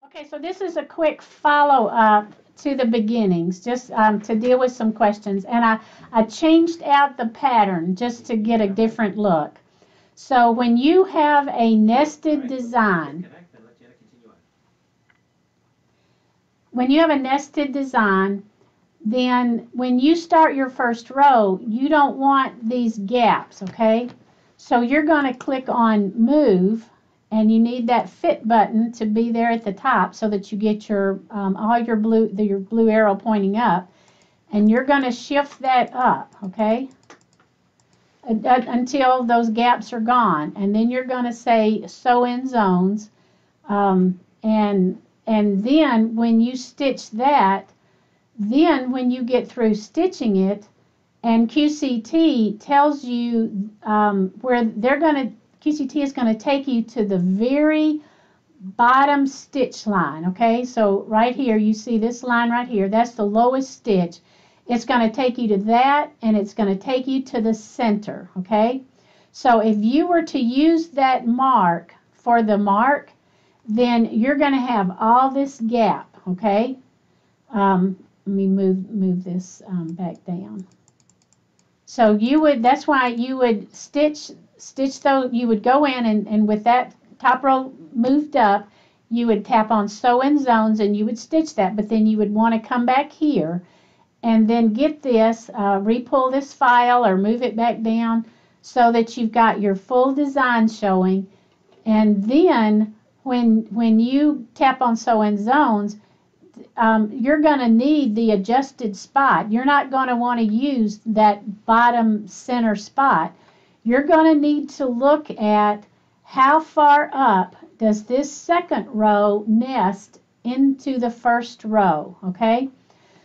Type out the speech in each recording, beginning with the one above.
Okay, so this is a quick follow-up to the beginnings, just to deal with some questions. And I changed out the pattern just to get a different look. So when you have a nested design, then when you start your first row, you don't want these gaps, okay? So you're going to click on Move, and you need that Fit button to be there at the top so that you get your all your blue arrow pointing up, and you're going to shift that up, okay, until those gaps are gone, and then you're going to say Sew in Zones, and then when you stitch that, then when you get through stitching it, and QCT tells you where QCT is going to take you to the very bottom stitch line, okay? So right here, you see this line right here, that's the lowest stitch. It's going to take you to that, and it's going to take you to the center, okay? So if you were to use that mark for the mark, then you're going to have all this gap, okay? Let me move this back down. So that's why you would stitch those, you would go in and with that top row moved up, you would tap on Sew in Zones and you would stitch that, but then you would want to come back here and then get this, re-pull this file or move it back down so that you've got your full design showing. And then when you tap on Sew in Zones, you're going to need the adjusted spot. You're not going to want to use that bottom center spot. You're going to need to look at how far up does this second row nest into the first row, okay?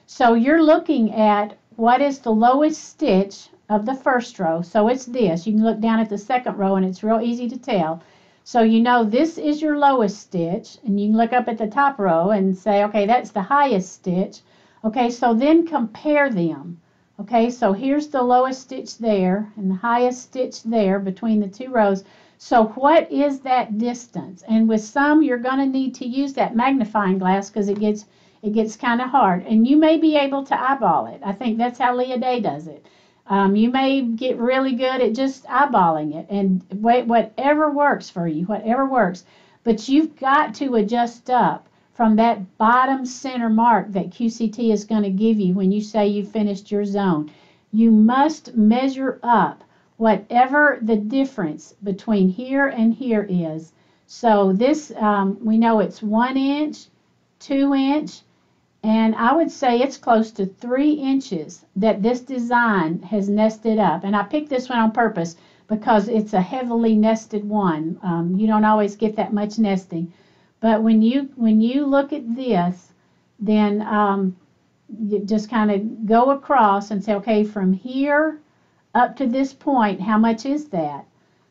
So you're looking at what is the lowest stitch of the first row. So it's this. You can look down at the second row and it's real easy to tell. So you know this is your lowest stitch, and you can look up at the top row and say, okay, that's the highest stitch. Okay, so then compare them. Okay, so here's the lowest stitch there and the highest stitch there between the two rows. So what is that distance? And with some, you're going to need to use that magnifying glass because it gets kind of hard. And you may be able to eyeball it. I think that's how Leah Day does it. You may get really good at just eyeballing it, and whatever works for you, whatever works. But you've got to adjust up from that bottom center mark that QCT is going to give you when you say you finished your zone. You must measure up whatever the difference between here and here is. So this, we know it's 1 inch, 2 inch, and I would say it's close to 3 inches that this design has nested up. And I picked this one on purpose because it's a heavily nested one. You don't always get that much nesting. But when you look at this, then you just kind of go across and say, okay, from here up to this point, how much is that?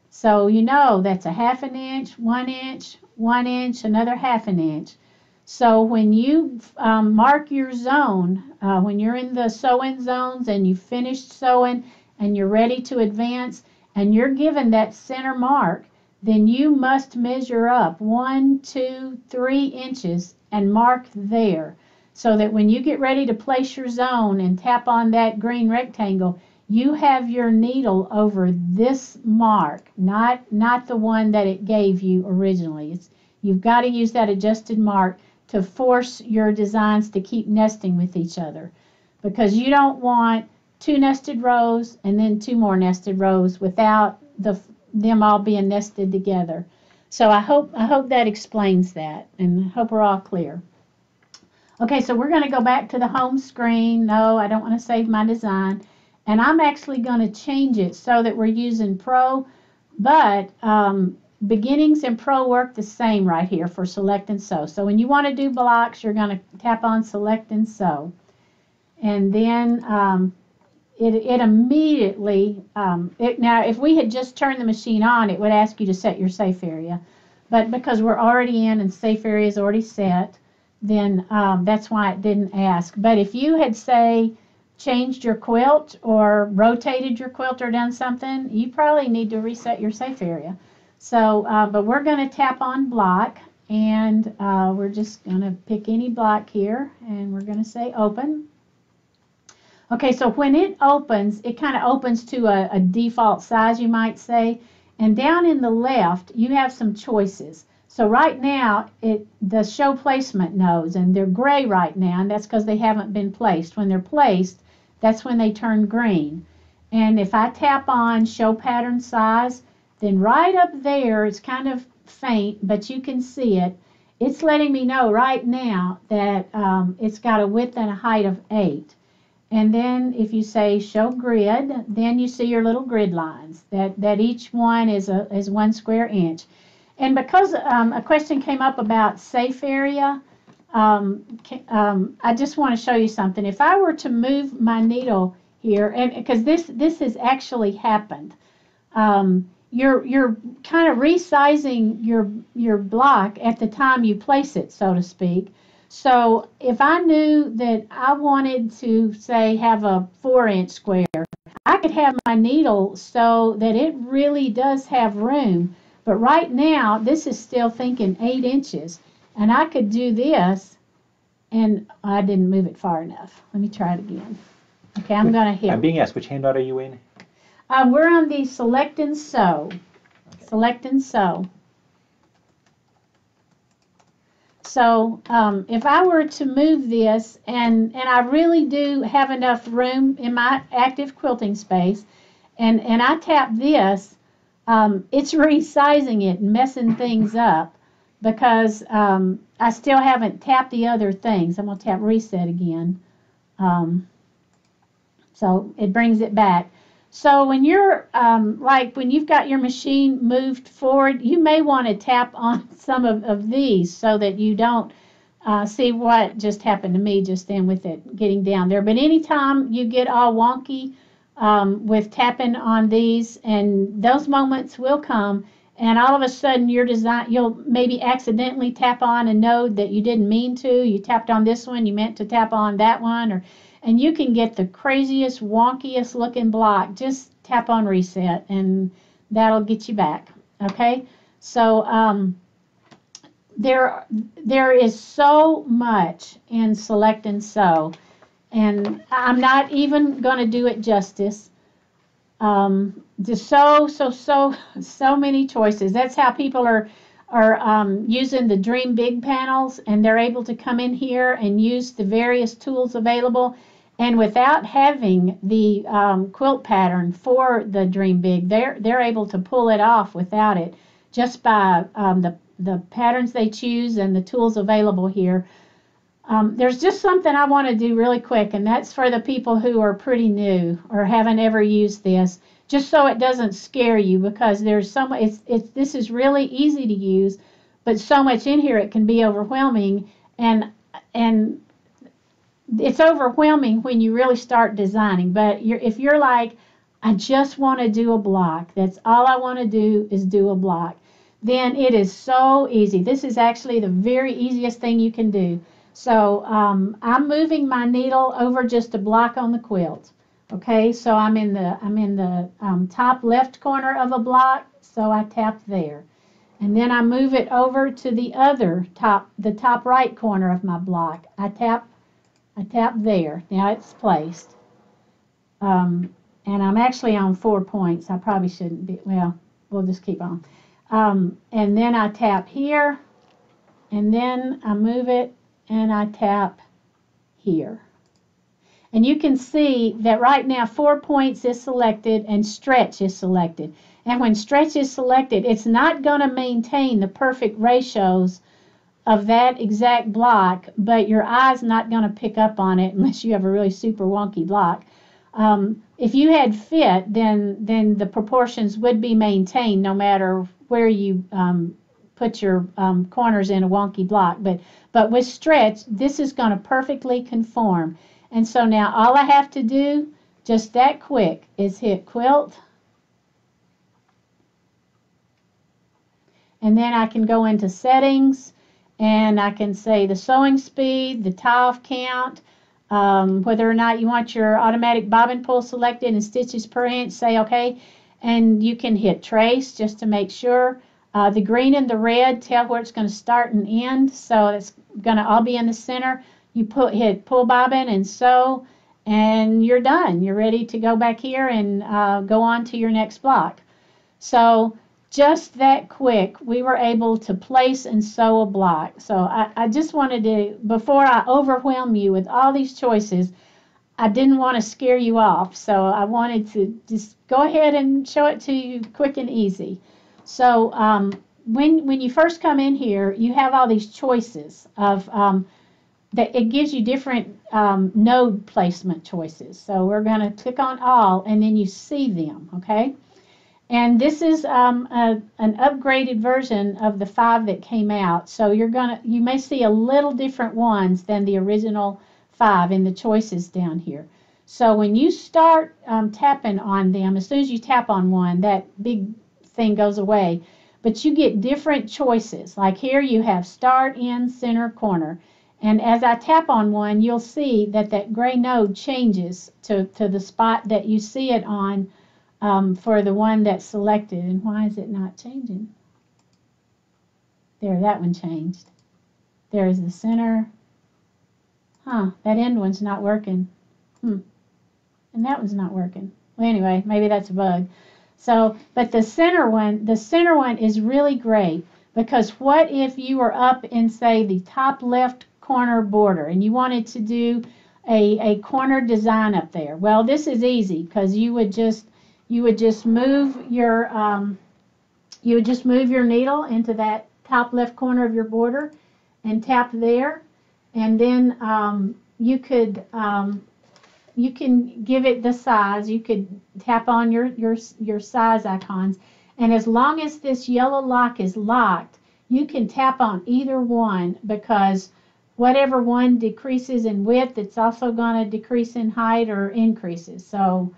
So you know that's a 1/2 inch, 1 inch, 1 inch, another 1/2 inch. So when you mark your zone, when you're in the sew-in zones and you finished sewing and you're ready to advance and you're given that center mark, then you must measure up 1, 2, 3 inches and mark there so that when you get ready to place your zone and tap on that green rectangle, you have your needle over this mark, not the one that it gave you originally. You've got to use that adjusted mark to force your designs to keep nesting with each other, because you don't want 2 nested rows and then 2 more nested rows without them all being nested together. So I hope that explains that, and I hope we're all clear. Okay, so we're going to go back to the home screen. No, I don't want to save my design, and I'm actually going to change it so that we're using Pro, but Beginnings and Pro work the same right here for Select and Sew. So when you want to do blocks, you're going to tap on Select and Sew. And then it immediately, now if we had just turned the machine on, it would ask you to set your safe area. But because we're already in and safe area is already set, then that's why it didn't ask. But if you had, say, changed your quilt or rotated your quilt or done something, you probably need to reset your safe area. So, but we're going to tap on block, and we're just going to pick any block here, and we're going to say open. Okay, so when it opens, it kind of opens to a default size, you might say, and down in the left, you have some choices. So right now, the show placement nodes, and they're gray right now, and that's because they haven't been placed. When they're placed, that's when they turn green. And if I tap on show pattern size, then right up there, it's kind of faint, but you can see it. It's letting me know right now that it's got a width and a height of 8. And then if you say show grid, then you see your little grid lines, that each one is 1 square inch. And because a question came up about safe area, I just want to show you something. If I were to move my needle here, and because this has actually happened, you're kind of resizing your block at the time you place it, so to speak. So if I knew that I wanted to, say, have a 4-inch square, I could have my needle so that it really does have room. But right now, this is still thinking 8 inches. And I could do this, and I didn't move it far enough. Let me try it again. Okay, I'm going to hit. I'm being asked, which handout are you in? We're on the Select and Sew. Okay. Select and Sew. So if I were to move this, and I really do have enough room in my active quilting space, and I tap this, it's resizing it and messing things up because I still haven't tapped the other things. I'm going to tap reset again. So it brings it back. So when you're, like when you've got your machine moved forward, you may want to tap on some of these so that you don't see what just happened to me just then with it getting down there. But anytime you get all wonky with tapping on these, and those moments will come, and all of a sudden you'll maybe accidentally tap on a node that you didn't mean to. You tapped on this one, you meant to tap on that one, and you can get the craziest, wonkiest looking block. Just tap on reset and that'll get you back. Okay, so there is so much in Select and Sew, and I'm not even going to do it justice. Just so many choices. That's how people are using the Dream Big panels, and they're able to come in here and use the various tools available. And without having the quilt pattern for the Dream Big, they're able to pull it off without it, just by the patterns they choose and the tools available here. There's just something I want to do really quick, and that's for the people who are pretty new or haven't ever used this, just so it doesn't scare you, because there's so much. This is really easy to use, but so much in here it can be overwhelming, and it's overwhelming when you really start designing. But if you're like, I just want to do a block, that's all I want to do is do a block, then it is so easy. This is actually the very easiest thing you can do. So I'm moving my needle over just a block on the quilt. Okay, so I'm in the top left corner of a block, so I tap there, and then I move it over to the top right corner of my block. I tap there. Now it's placed, and I'm actually on 4 points. I probably shouldn't be. Well, we'll just keep on. And then I tap here, and then I move it, and I tap here. And you can see that right now 4 points is selected and stretch is selected. And when stretch is selected, it's not going to maintain the perfect ratios of that exact block, but your eye's not going to pick up on it unless you have a really super wonky block. If you had fit, then the proportions would be maintained no matter where you put your corners in a wonky block. But with stretch, this is going to perfectly conform. And so now all I have to do, just that quick, is hit quilt. And then I can go into settings, and I can say the sewing speed, the tie-off count, whether or not you want your automatic bobbin pull selected and stitches per inch, say okay. And you can hit trace just to make sure. The green and the red tell where it's going to start and end, so it's going to all be in the center. You hit pull bobbin and sew, and you're done. You're ready to go back here and go on to your next block. So just that quick, we were able to place and sew a block. So I just wanted to, before I overwhelm you with all these choices, I didn't want to scare you off. So I wanted to just go ahead and show it to you quick and easy. So when you first come in here, you have all these choices of that it gives you different node placement choices. So we're going to click on all, and then you see them, okay? And this is an upgraded version of the 5 that came out. So you may see a little different ones than the original 5 in the choices down here. So when you start tapping on them, as soon as you tap on one, that big thing goes away. But you get different choices. Like here you have start, end, center, corner. And as I tap on one, you'll see that that gray node changes to the spot that you see it on for the one that's selected. And why is it not changing? There, that one changed. There is the center. That end one's not working. And that one's not working. Well, anyway, maybe that's a bug. So, but the center one is really great, because what if you were up in, say, the top left corner border and you wanted to do a corner design up there? Well, this is easy, because you would just move your needle into that top left corner of your border and tap there, and then you can give it the size. You could tap on your size icons, and as long as this yellow lock is locked, you can tap on either one, because whatever one decreases in width, it's also going to decrease in height or increases. So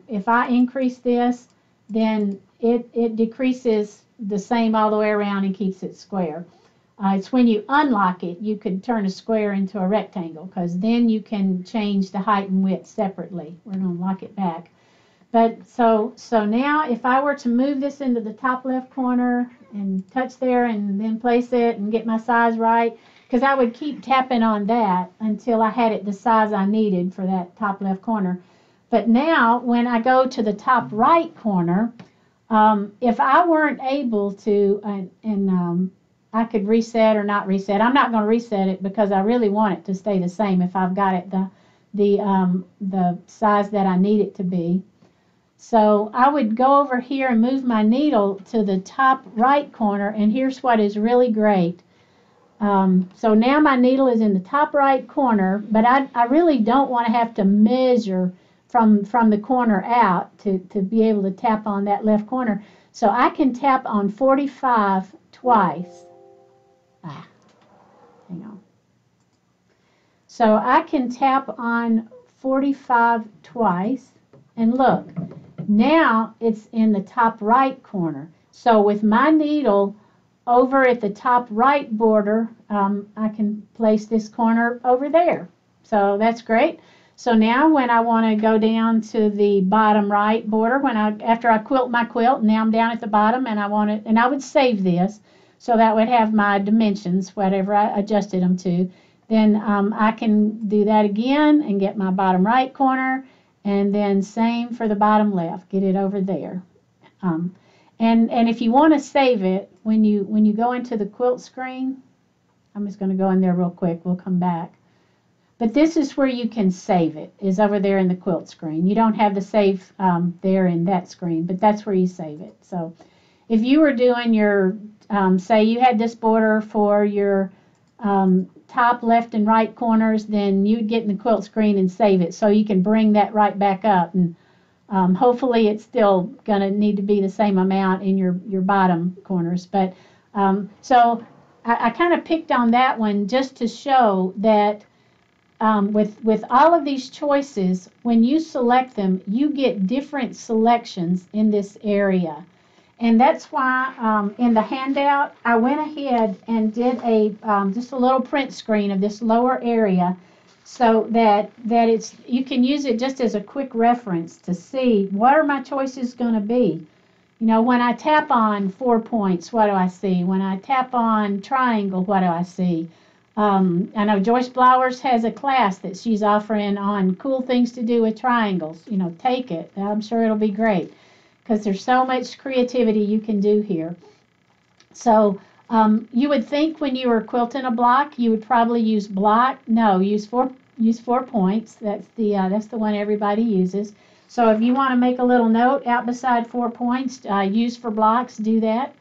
if I increase this, then it decreases the same all the way around and keeps it square. It's when you unlock it, you could turn a square into a rectangle, because then you can change the height and width separately. We're going to lock it back. But so now if I were to move this into the top left corner and touch there and then place it and get my size right, because I would keep tapping on that until I had it the size I needed for that top left corner. But now when I go to the top right corner, if I weren't able to, I could reset or not reset. I'm not going to reset it, because I really want it to stay the same if I've got it the size that I need it to be. So I would go over here and move my needle to the top right corner, and here's what is really great. So now my needle is in the top right corner, but I really don't want to have to measure from the corner out to be able to tap on that left corner. So I can tap on 45 twice. Hang on. So I can tap on 45 twice, and look, now it's in the top right corner. So with my needle over at the top right border, I can place this corner over there. So that's great. So now when I want to go down to the bottom right border, after I quilt my quilt, now I'm down at the bottom, and I would save this, so that would have my dimensions, whatever I adjusted them to. Then I can do that again and get my bottom right corner, and then same for the bottom left, get it over there. And if you want to save it, when you go into the quilt screen, I'm just going to go in there real quick, we'll come back. But this is where you can save it, is over there in the quilt screen. You don't have the save there in that screen, but that's where you save it. So if you were doing your, say you had this border for your top left and right corners, then you'd get in the quilt screen and save it, so you can bring that right back up. And hopefully it's still going to need to be the same amount in your bottom corners. But so I kind of picked on that one just to show that with all of these choices, when you select them, you get different selections in this area. And that's why in the handout, I went ahead and did just a little print screen of this lower area, so that you can use it just as a quick reference to see what are my choices going to be. You know, when I tap on 4 points, what do I see? When I tap on triangle, what do I see? I know Joyce Blowers has a class that she's offering on cool things to do with triangles. You know, take it. I'm sure it'll be great because there's so much creativity you can do here. So you would think when you were quilting a block, you would probably use block. No, use 4 points. That's the one everybody uses. So if you want to make a little note out beside 4 points, use for blocks, do that.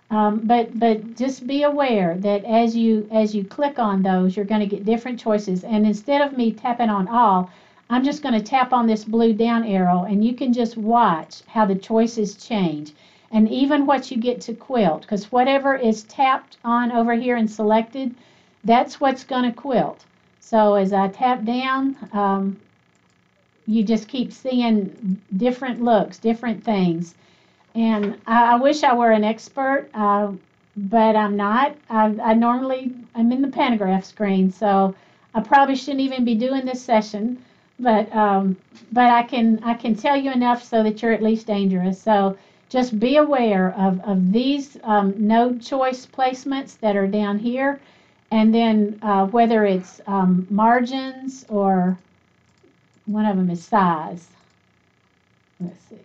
But just be aware that as you click on those, you're going to get different choices. And instead of me tapping on all, I'm just going to tap on this blue down arrow, and you can just watch how the choices change. And even what you get to quilt, because whatever is tapped on over here and selected, that's what's going to quilt. So as I tap down, you just keep seeing different looks, different things. And I wish I were an expert, but I'm not. I'm in the pantograph screen, so I probably shouldn't even be doing this session. But I can tell you enough so that you're at least dangerous. So just be aware of these node choice placements that are down here, and then whether it's margins or one of them is size. Let's see.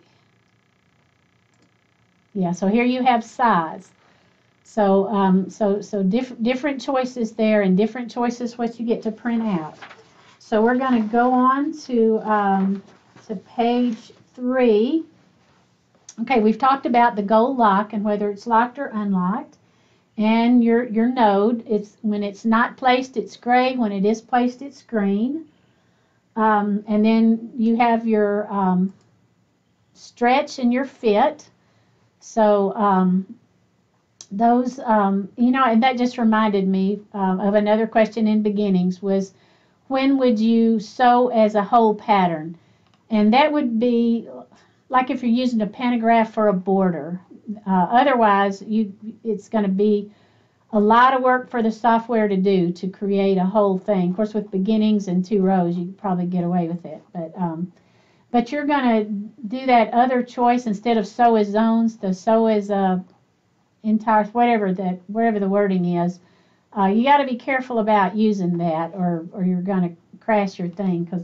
Yeah, so here you have size. So different choices there, and different choices what you get to print out. So we're going to go on to page 3. Okay, we've talked about the gold lock and whether it's locked or unlocked. And your node, when it's not placed, it's gray. When it is placed, it's green. And then you have your stretch and your fit. So those, and that just reminded me of another question in beginnings was, when would you sew as a whole pattern? And that would be like if you're using a pantograph for a border. Otherwise, it's going to be a lot of work for the software to do to create a whole thing. Of course, with beginnings and 2 rows, you could probably get away with it. But you're going to do that other choice instead of sew as zones, the sew as entire, whatever the wording is. You got to be careful about using that, or you're going to crash your thing, because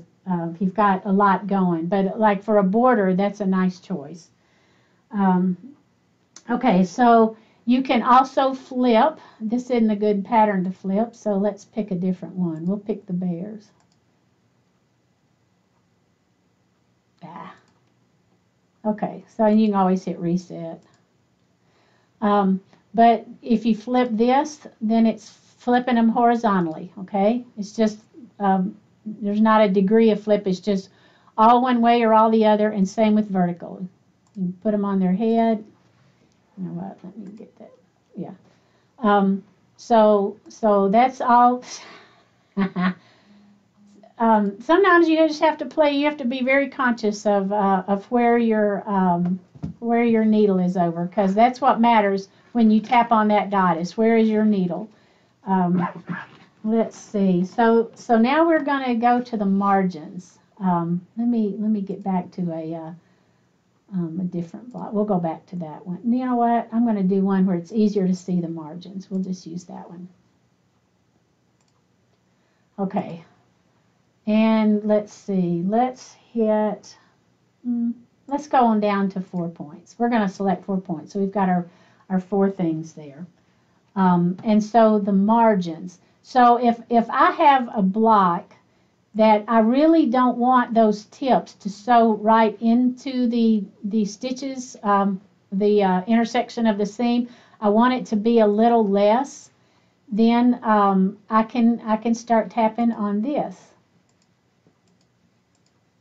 you've got a lot going. But like for a border, that's a nice choice. Okay, so you can also flip. This isn't a good pattern to flip, so let's pick a different one. We'll pick the bears. Okay, so you can always hit reset. But if you flip this, then it's flipping them horizontally, okay? It's just, there's not a degree of flip. It's just all one way or all the other, and same with vertical. You put them on their head. You know what? Let me get that. Yeah. So that's all. Sometimes you just have to play. You have to be very conscious of where your needle is over, because that's what matters when you tap on that dot. Is where is your needle? Let's see. So now we're going to go to the margins. Let me get back to a different block. We'll go back to that one. You know what? I'm going to do one where it's easier to see the margins. We'll just use that one. Okay. And let's see. Let's hit. Let's go on down to 4 points. We're going to select 4 points. So we've got our 4 things there. And so the margins. So if I have a block that I really don't want those tips to sew right into the stitches, the intersection of the seam, I want it to be a little less, then I can start tapping on this.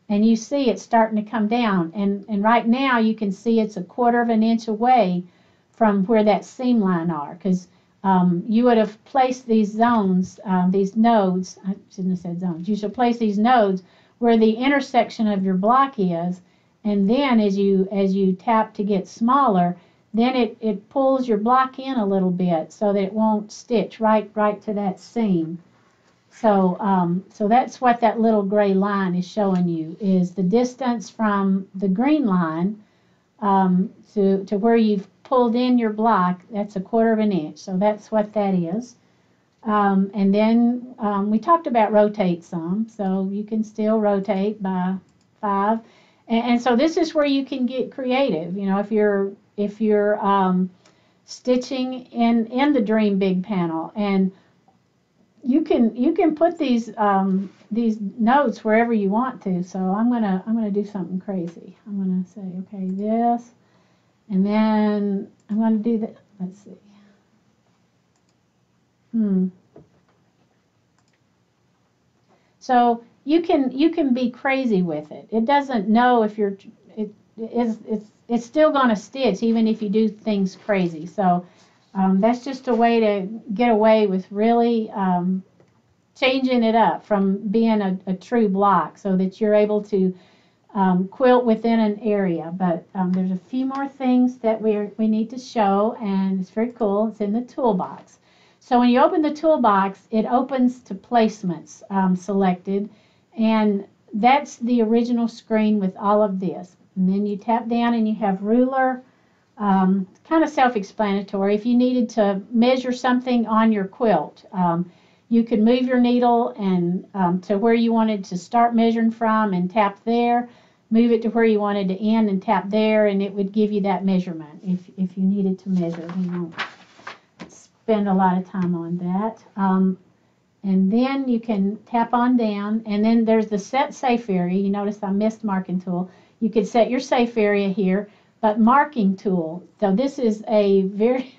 And you see it's starting to come down. And right now you can see it's 1/4 of an inch away from where that seam line are, because you would have placed these zones, these nodes, I shouldn't have said zones, you should place these nodes where the intersection of your block is, and then as you tap to get smaller, then it pulls your block in a little bit so that it won't stitch right to that seam. So that's what that little gray line is showing you, is the distance from the green line to where you've pulled in your block. That's 1/4 of an inch. So that's what that is. And then we talked about rotate some, so you can still rotate by 5. And so this is where you can get creative. You know, if you're stitching in the Dream Big panel, and you can put these notes wherever you want to. So I'm gonna do something crazy. I'm gonna say, okay, this, and then I'm gonna do that. Let's see. So you can be crazy with it. It doesn't know if you're it's still going to stitch even if you do things crazy. So that's just a way to get away with really changing it up from being a true block, so that you're able to quilt within an area. But there's a few more things that we need to show, and it's very cool. It's in the toolbox. So when you open the toolbox, it opens to placements selected, and that's the original screen with all of this. And then you tap down and you have ruler, kind of self-explanatory. If you needed to measure something on your quilt, you could move your needle and to where you wanted to start measuring from and tap there, move it to where you wanted to end and tap there, and it would give you that measurement if you needed to measure. You know, spend a lot of time on that. And then you can tap on down, and then there's the set safe area. You notice I missed marking tool. You could set your safe area here, but marking tool. So this is a very,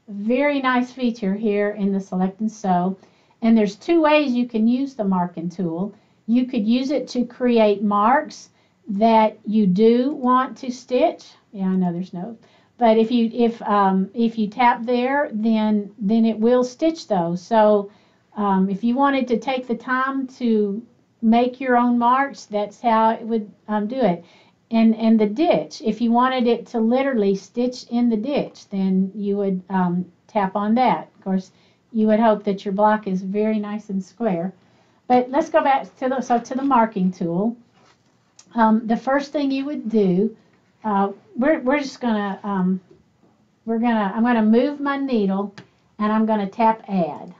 very nice feature here in the Select and Sew. And there's 2 ways you can use the marking tool. You could use it to create marks that you do want to stitch. Yeah, I know there's no. But if you tap there, then it will stitch those. So if you wanted to take the time to make your own marks, that's how it would do it. And the ditch, if you wanted it to literally stitch in the ditch, then you would tap on that. Of course, you would hope that your block is very nice and square. But let's go back to the marking tool. The first thing you would do, we're just gonna I'm gonna move my needle, and I'm gonna tap add.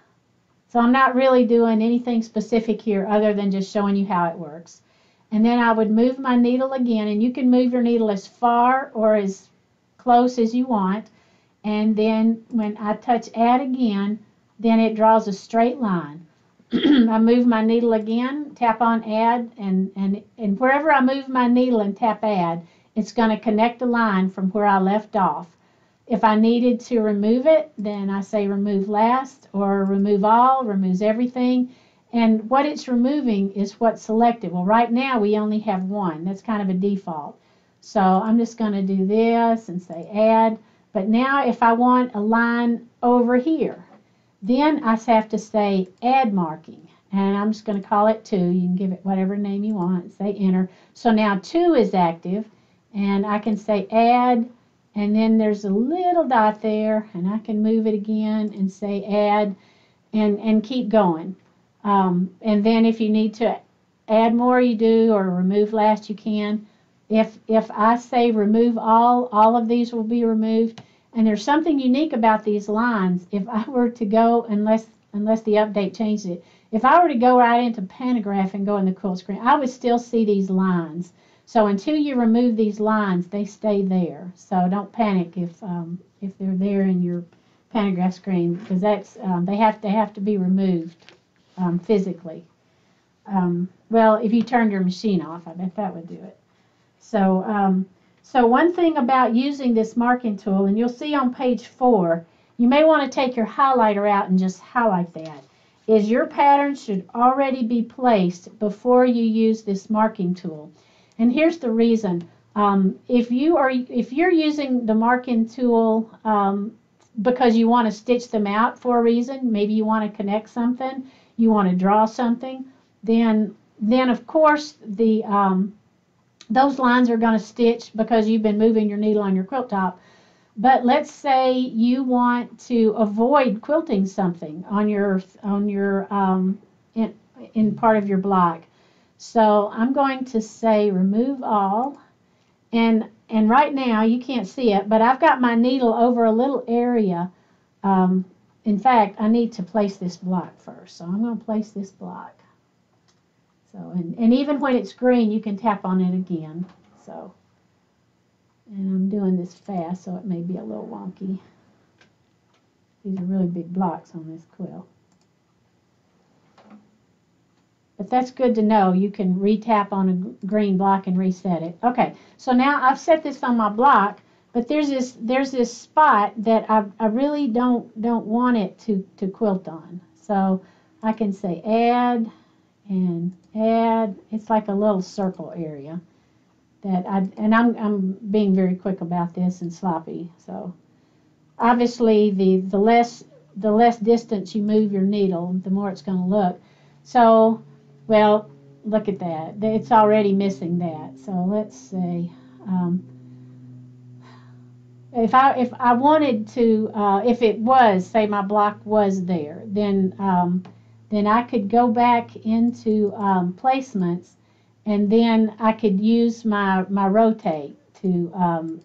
So I'm not really doing anything specific here other than just showing you how it works. And then I would move my needle again, and you can move your needle as far or as close as you want. And then when I touch add again, then it draws a straight line. I move my needle again, tap on add, and wherever I move my needle and tap add, it's going to connect the line from where I left off. If I needed to remove it, then I say remove last, or remove all, removes everything. And what it's removing is what's selected. Well, right now we only have 1. That's kind of a default. So I'm just going to do this and say add. But now if I want a line over here, then I have to say add marking. And I'm just going to call it 2. You can give it whatever name you want. Say enter. So now 2 is active. And I can say add. And then there's a little dot there. And I can move it again and say add. And keep going. And then if you need to add more, you do. Or remove last, you can. If I say remove all of these will be removed. And there's something unique about these lines. If I were to go, unless the update changed it, if I were to go right into Pantograph and go in the quilt screen, I would still see these lines. So until you remove these lines, they stay there. So don't panic if they're there in your Pantograph screen, because that's they have to be removed physically. Well, if you turned your machine off, I bet that would do it. So one thing about using this marking tool, and you'll see on page 4, you may want to take your highlighter out and just highlight that, is your pattern should already be placed before you use this marking tool. And here's the reason. If you're using the marking tool because you want to stitch them out for a reason, maybe you want to connect something, you want to draw something, then of course those lines are going to stitch because you've been moving your needle on your quilt top. But let's say you want to avoid quilting something on your in part of your block. So I'm going to say remove all, and and right now you can't see it, but I've got my needle over a little area. In fact, I need to place this block first, so I'm going to place this block. So, and even when it's green, you can tap on it again. So, and I'm doing this fast, so it may be a little wonky. These are really big blocks on this quill. But that's good to know. You can re-tap on a green block and reset it. Okay, so now I've set this on my block, but there's this spot that I really don't want it to quilt on. So I can say add and add. It's like a little circle area that I'm being very quick about this and sloppy. So obviously the less distance you move your needle, the more it's going to look. So, well, look at that. It's already missing that. So let's say if I wanted to, if it was, say my block was there, then I could go back into placements, and then I could use my rotate to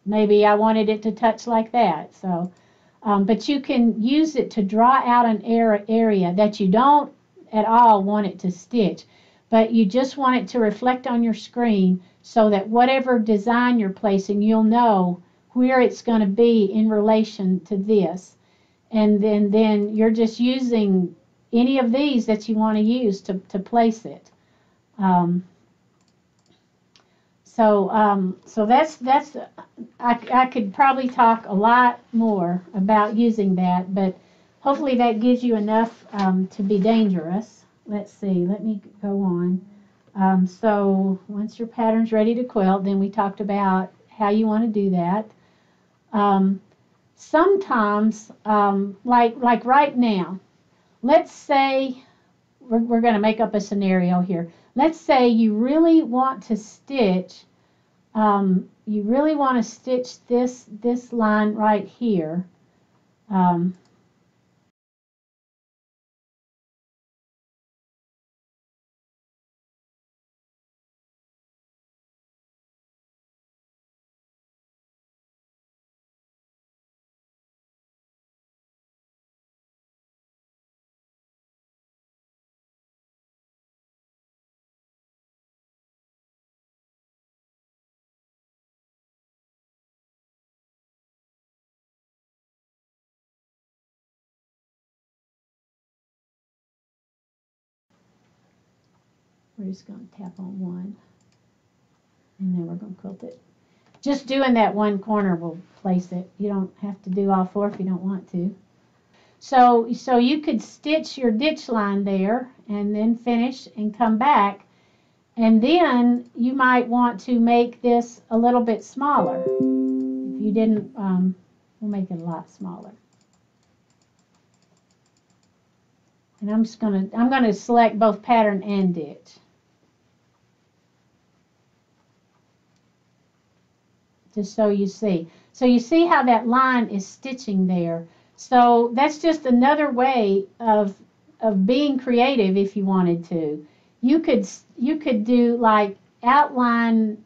maybe I wanted it to touch like that. So, but you can use it to draw out an area that you don't at all want it to stitch, but you just want it to reflect on your screen so that whatever design you're placing, you'll know where it's going to be in relation to this. And then you're just using any of these that you want to use to place it. So that's I could probably talk a lot more about using that, but hopefully that gives you enough to be dangerous. Let's see, let me go on. So once your pattern's ready to quilt, then we talked about how you want to do that. Sometimes, like right now, let's say we're going to make up a scenario here. Let's say you really want to stitch. You really want to stitch this line right here. We're just going to tap on one, and then we're going to quilt it. Just doing that one corner will place it. You don't have to do all four if you don't want to. So you could stitch your ditch line there and then finish and come back, and then you might want to make this a little bit smaller. If you didn't, we'll make it a lot smaller. And I'm gonna select both pattern and ditch. Just so you see. So you see how that line is stitching there. So that's just another way of being creative if you wanted to. You could do like outlines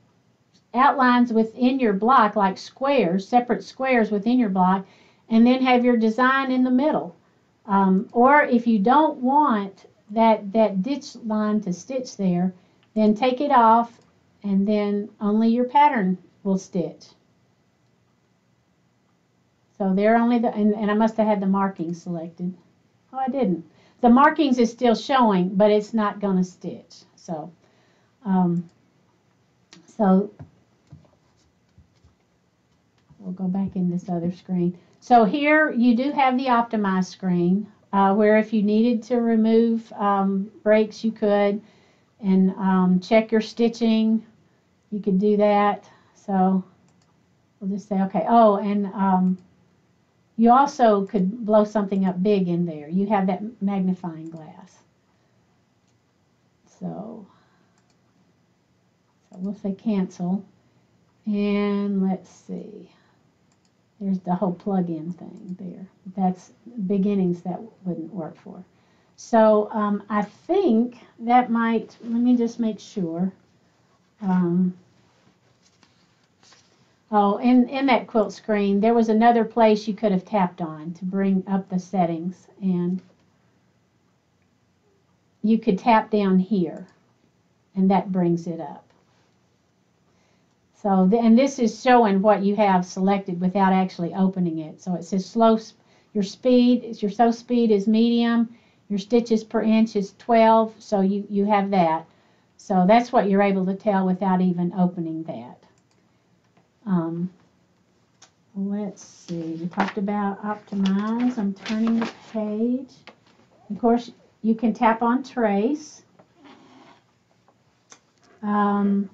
within your block, like squares, separate squares within your block, and then have your design in the middle. Or if you don't want that ditch line to stitch there, then take it off, and then only your pattern will stitch. So they're only and I must have had the markings selected. Oh, I didn't. The markings is still showing, but it's not going to stitch. So, so we'll go back in this other screen. So here you do have the optimized screen, where if you needed to remove breaks, you could, and check your stitching. You could do that. So we'll just say, okay. Oh, and you also could blow something up big in there. You have that magnifying glass. So we'll say cancel. And let's see. There's the whole plug-in thing there. That's beginnings that wouldn't work for. So I think that might, let me just make sure. Oh, in that quilt screen, there was another place you could have tapped on to bring up the settings, and you could tap down here, and that brings it up. So, and this is showing what you have selected without actually opening it. So it says your sew speed is medium, your stitches per inch is 12, so you have that. So that's what you're able to tell without even opening that. Let's see, we talked about optimize. I'm turning the page. Of course, you can tap on trace. And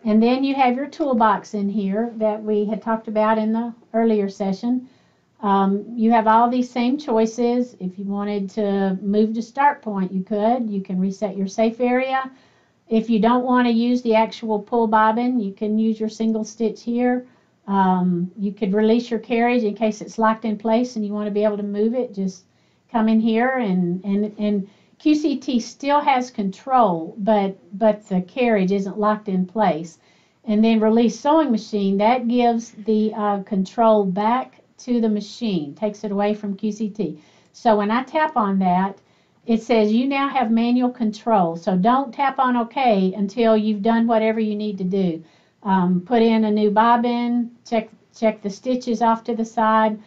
then you have your toolbox in here that we had talked about in the earlier session. You have all these same choices. If you wanted to move to start point, you could. You can reset your safe area. If you don't want to use the actual pull bobbin, you can use your single stitch here. You could release your carriage in case it's locked in place and you want to be able to move it. Just come in here, and QCT still has control, but the carriage isn't locked in place. And then release sewing machine, that gives the control back to the machine, takes it away from QCT. So when I tap on that, it says you now have manual control. So don't tap on OK until you've done whatever you need to do. Put in a new bobbin, check the stitches off to the side.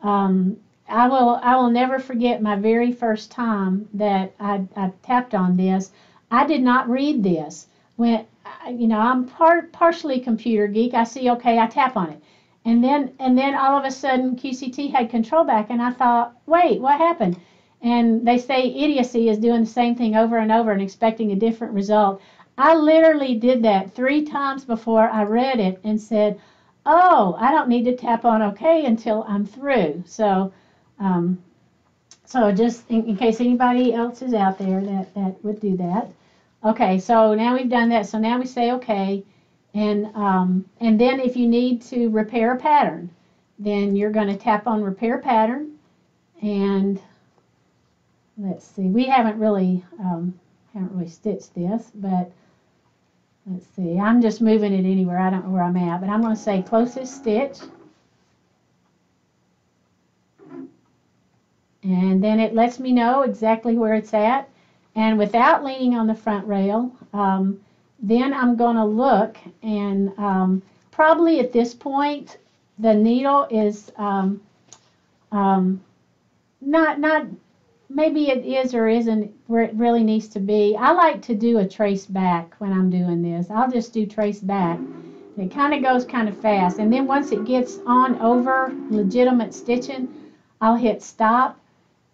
I will never forget my very first time that I tapped on this. I did not read this. When I'm partially computer geek, I see OK, I tap on it, and then all of a sudden QCT had control back, and I thought, wait, what happened? And they say idiocy is doing the same thing over and over and expecting a different result. I literally did that 3 times before I read it and said, oh, I don't need to tap on OK until I'm through. So just in case anybody else is out there that would do that. Okay, so now we've done that. So now we say OK. And then if you need to repair a pattern, then you're going to tap on repair pattern. And let's see, we haven't really stitched this, but let's see, I'm just moving it anywhere. I don't know where I'm at, but I'm going to say closest stitch. And then it lets me know exactly where it's at. And without leaning on the front rail, then I'm going to look, and probably at this point, the needle is not maybe it is or isn't where it really needs to be. I like to do a trace back when I'm doing this. I'll just do trace back. It kind of goes kind of fast. And then once it gets on over legitimate stitching, I'll hit stop.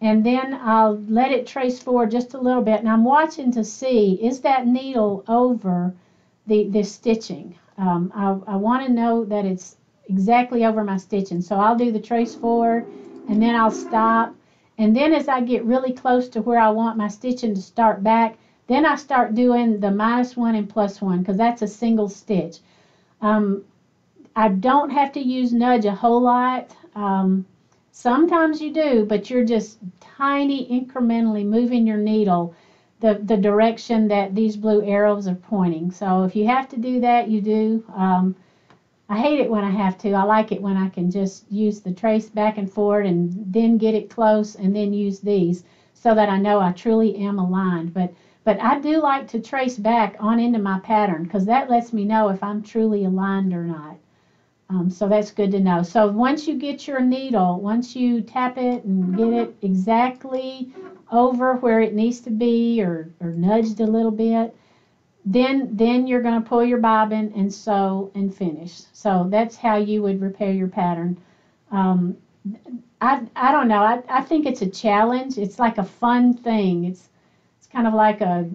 And then I'll let it trace forward just a little bit. And I'm watching to see, is that needle over the stitching? I want to know that it's exactly over my stitching. So I'll do the trace forward, and then I'll stop. And then as I get really close to where I want my stitching to start back, then I start doing the -1 and +1, because that's a single stitch. I don't have to use nudge a whole lot. Sometimes you do, but you're just tiny incrementally moving your needle the direction that these blue arrows are pointing. So if you have to do that, you do. I hate it when I have to. I like it when I can just use the trace back and forward and then get it close and then use these so that I know I truly am aligned. But I do like to trace back on into my pattern, because that lets me know if I'm truly aligned or not. So that's good to know. So once you get your needle, once you tap it and get it exactly over where it needs to be, or nudged a little bit, then you're going to pull your bobbin and sew and finish. So that's how you would repair your pattern. I don't know. I think it's a challenge. It's like a fun thing. It's kind of like a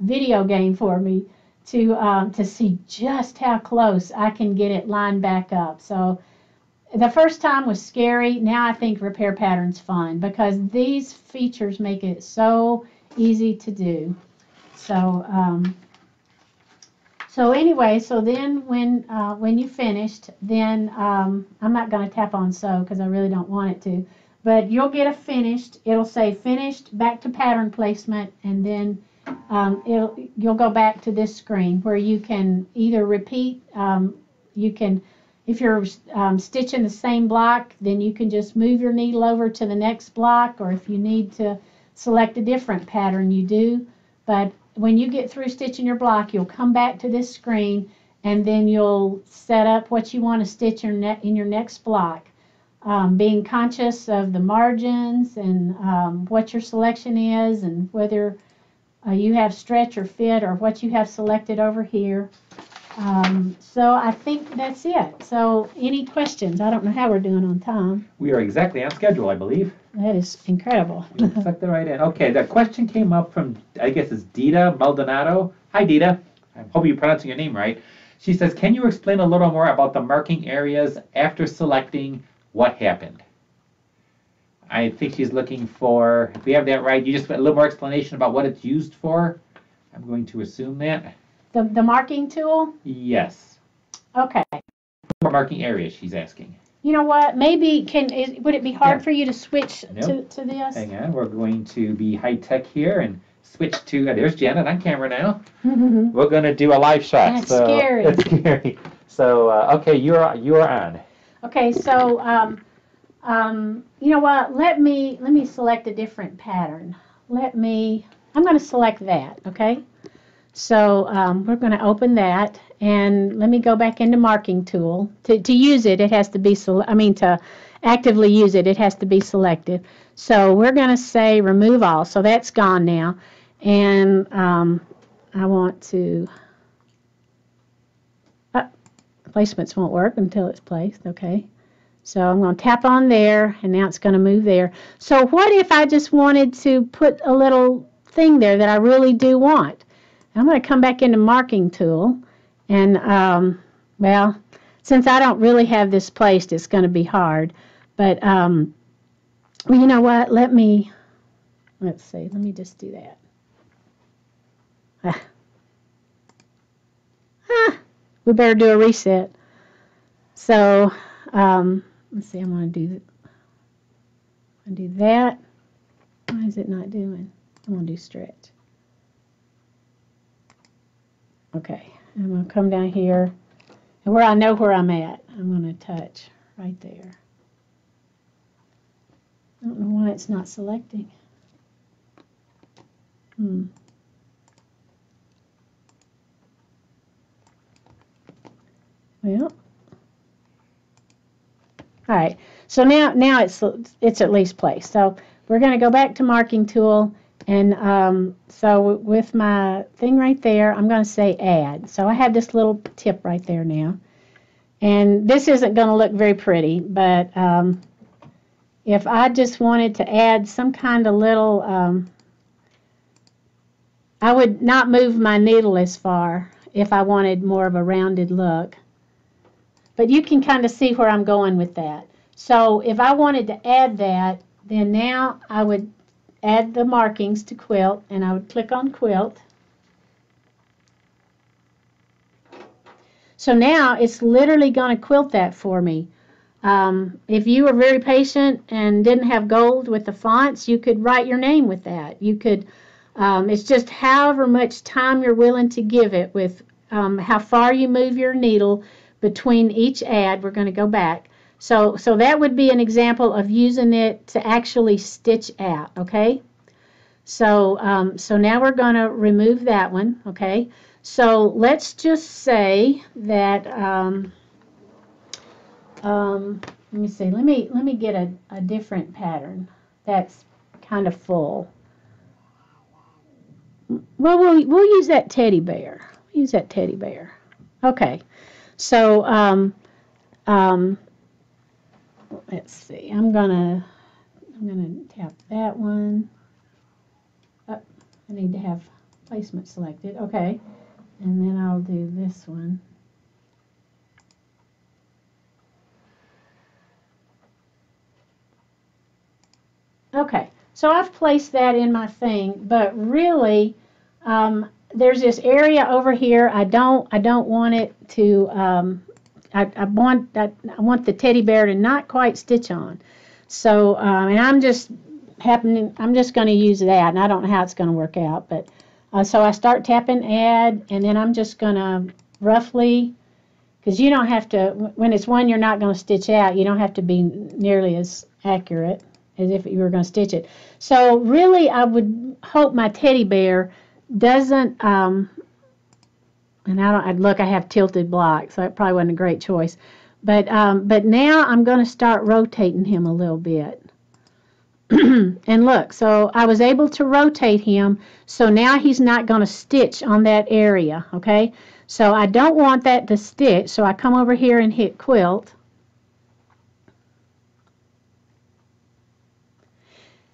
video game for me to see just how close I can get it lined back up. So the first time was scary. Now I think repair pattern's fun, because these features make it so easy to do. So anyway, so then when you finished, then I'm not going to tap on sew because I really don't want it to, but you'll get a finished. It'll say finished, back to pattern placement, and then you'll go back to this screen where you can either repeat You can, if you're stitching the same block, then you can just move your needle over to the next block, or if you need to select a different pattern, you do. But when you get through stitching your block, you'll come back to this screen, and then you'll set up what you want to stitch in your next block, being conscious of the margins and what your selection is, and whether you have stretch or fit or what you have selected over here. So I think that's it. So any questions? I don't know how we're doing on time. We are exactly on schedule, I believe. That is incredible. Select the right end. Okay, the question came up from, I guess it's Dita Maldonado. Hi, Dita. I hope you're pronouncing your name right. She says, can you explain a little more about the marking areas after selecting what happened? I think she's looking for, if we have that right, you just want a little more explanation about what it's used for. I'm going to assume that. The marking tool? Yes. Okay. More marking areas, she's asking. You know what? Maybe would it be hard for you to switch Nope. to this? Hang on, we're going to be high tech here and switch to, there's Janet on camera now. We're going to do a live shot. That's scary. It's scary. So, okay, you're on. Okay, so you know what? Let me select a different pattern. I'm going to select that. Okay. So we're going to open that, and let me go back into marking tool. To use it, it has to be to actively use it, it has to be selected. So we're going to say remove all. So that's gone now, and I want to. Placements won't work until it's placed. Okay. So I'm going to tap on there, and now it's going to move there. So what if I just wanted to put a little thing there that I really do want? I'm going to come back into marking tool, and well, since I don't really have this placed, it's going to be hard. But well, you know what? Let's see. Let me just do that. We better do a reset. So let's see. I'm going to do that. Why is it not doing? I'm going to do stretch. Okay, I'm going to come down here, and where I know where I'm at, I'm going to touch right there. I don't know why it's not selecting. Well, all right. So now it's at least placed. So we're going to go back to marking tool. And so with my thing right there, I'm going to say add. So I have this little tip right there now. And this isn't going to look very pretty, but if I just wanted to add some kind of little, I would not move my needle as far if I wanted more of a rounded look. But you can kind of see where I'm going with that. So if I wanted to add that, then now I would add the markings to quilt, and I would click on quilt. So now it's literally going to quilt that for me. If you were very patient and didn't have gold with the fonts, you could write your name with that. You could, it's just however much time you're willing to give it with how far you move your needle between each add. We're going to go back. So that would be an example of using it to actually stitch out, okay? So, so now we're going to remove that one, okay? So let's just say that, let me see, let me get a different pattern that's kind of full. Well, we'll use that teddy bear. Use that teddy bear. Okay. So, let's see. I'm gonna tap that one. Oh, I need to have placement selected. Okay, and then I'll do this one. Okay, so I've placed that in my thing, but really, there's this area over here. I don't want it to. I want the teddy bear to not quite stitch on. So, and I'm just going to use that, and I don't know how it's going to work out, but so I start tapping add, and then I'm just going to roughly, because you don't have to, when it's one you're not going to stitch out, you don't have to be nearly as accurate as if you were going to stitch it. So really, I would hope my teddy bear doesn't, and look, I have tilted block, so that probably wasn't a great choice. But now I'm going to start rotating him a little bit. And look, so I was able to rotate him, so now he's not going to stitch on that area, okay? So I don't want that to stitch, so I come over here and hit quilt.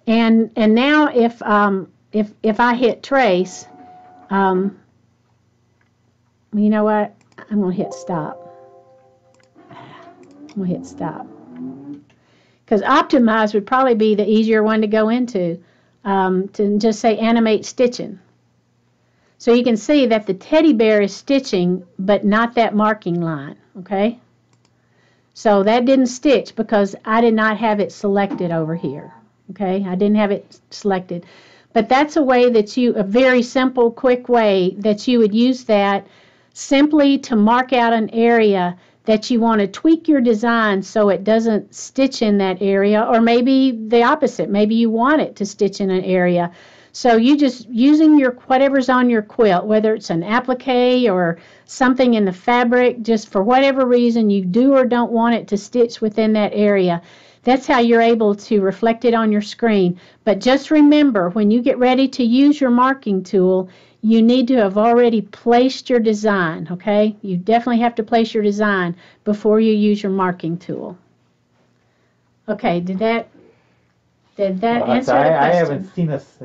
And now if I hit trace, you know what? I'm going to hit stop. I'm going to hit stop. Because optimize would probably be the easier one to go into, to just say animate stitching. So you can see that the teddy bear is stitching, but not that marking line, okay? So that didn't stitch because I did not have it selected over here, okay? I didn't have it selected. But that's a way that a very simple, quick way that you would use that simply to mark out an area that you want to tweak your design so it doesn't stitch in that area, or maybe the opposite. Maybe you want it to stitch in an area. So you just using whatever's on your quilt, whether it's an applique or something in the fabric, just for whatever reason you do or don't want it to stitch within that area. That's how you're able to reflect it on your screen. But just remember, when you get ready to use your marking tool, you need to have already placed your design, okay? You definitely have to place your design before you use your marking tool. Okay, did that answer the question? I haven't seen this.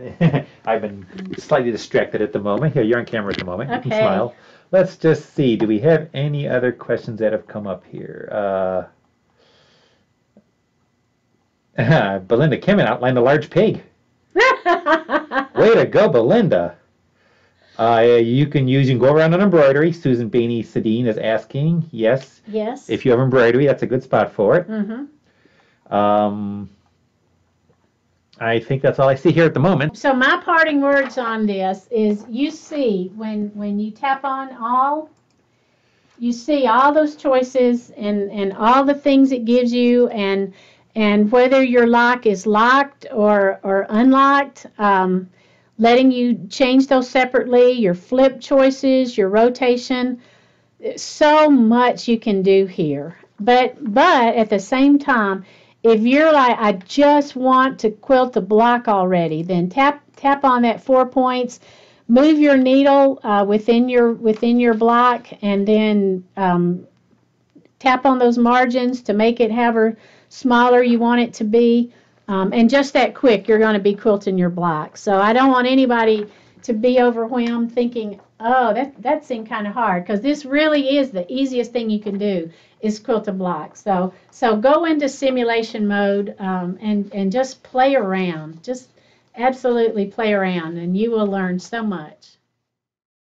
I've been slightly distracted at the moment. Here, you're on camera at the moment. Okay. You can smile. Let's just see. Do we have any other questions that have come up here? Belinda Kimmon outlined a large pig. Way to go, Belinda. You can go around on embroidery. Susan Bainey Sedine is asking. Yes. Yes. If you have embroidery, that's a good spot for it. Mm-hmm. I think that's all I see here at the moment. So my parting words on this is, you see when you tap on all, you see all those choices and all the things it gives you, and whether your lock is locked or unlocked, letting you change those separately, your flip choices, your rotation. So much you can do here. But at the same time, if you're like, I just want to quilt the block already, then tap on that 4 points, move your needle within your block, and then tap on those margins to make it however smaller you want it to be. And just that quick, you're going to be quilting your block. So I don't want anybody to be overwhelmed thinking, oh, that seemed kind of hard, because this really is the easiest thing you can do, is quilt a block. So go into simulation mode and just play around. Just absolutely play around, and you will learn so much.